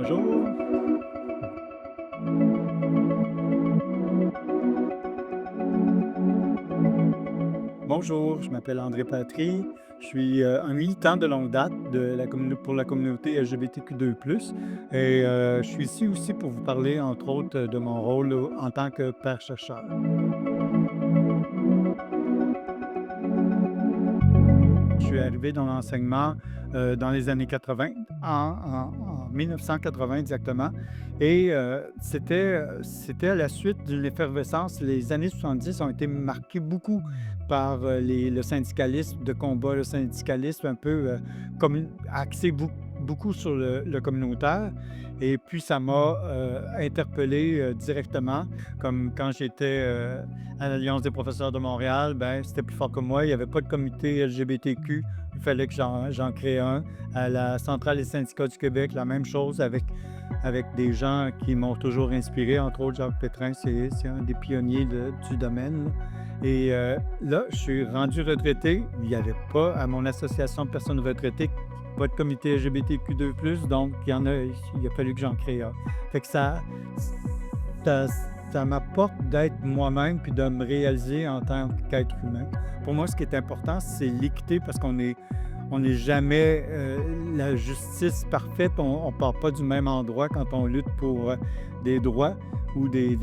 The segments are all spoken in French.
Bonjour. Bonjour, je m'appelle André Patry. Je suis un militant de longue date pour la communauté LGBTQ2+. Et je suis ici aussi pour vous parler, entre autres, de mon rôle en tant que père chercheur. Je suis arrivé dans l'enseignement dans les années 80, en 1980 exactement. Et c'était à la suite d'une effervescence. Les années 70 ont été marquées beaucoup par le syndicalisme de combat, le syndicalisme un peu axé beaucoup sur le communautaire. Et puis, ça m'a interpellé directement, comme quand j'étais à l'Alliance des professeurs de Montréal, ben, c'était plus fort que moi. Il n'y avait pas de comité LGBTQ. Il fallait que j'en crée un. À la Centrale des syndicats du Québec, la même chose avec des gens qui m'ont toujours inspiré, entre autres Jacques Pétrin, c'est un des pionniers du domaine, là. Et là, je suis rendu retraité. Il n'y avait pas, à mon association de personnes retraitées, pas de comité LGBTQ2+, donc il a fallu que j'en crée un. Fait que ça, ça m'apporte d'être moi-même puis de me réaliser en tant qu'être humain. Pour moi, ce qui est important, c'est l'équité parce on n'est jamais la justice parfaite. On ne part pas du même endroit quand on lutte pour des droits ou des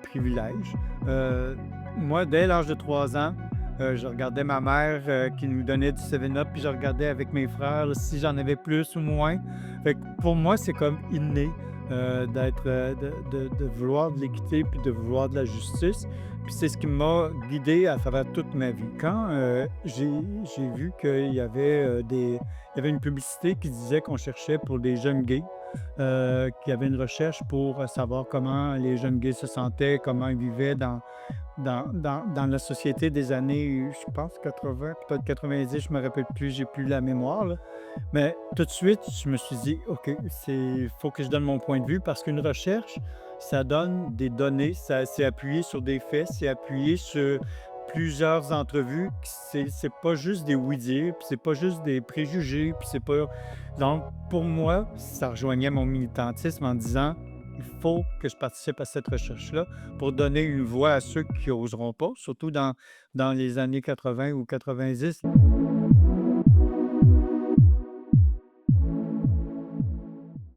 privilèges. Moi, dès l'âge de 3 ans, je regardais ma mère qui nous donnait du 7-Up, puis je regardais avec mes frères là, si j'en avais plus ou moins. Fait que pour moi, c'est comme inné de vouloir de l'équité puis de vouloir de la justice. Puis c'est ce qui m'a guidé à travers toute ma vie. Quand j'ai vu il y avait une publicité qui disait qu'on cherchait pour des jeunes gays, qu'il y avait une recherche pour savoir comment les jeunes gays se sentaient, comment ils vivaient dans la société des années, je pense, 80, peut-être 90, je me rappelle plus, j'ai plus la mémoire, là. Mais tout de suite, je me suis dit: «OK, il faut que je donne mon point de vue» parce qu'une recherche, ça donne des données, ça c'est appuyé sur des faits, c'est appuyé sur plusieurs entrevues. C'est pas juste des oui-dire, puis c'est pas juste des préjugés, puis c'est pas donc pour moi, ça rejoignait mon militantisme en disant: «Il faut que je participe à cette recherche-là pour donner une voix à ceux qui oseront pas», surtout dans les années 80 ou 90.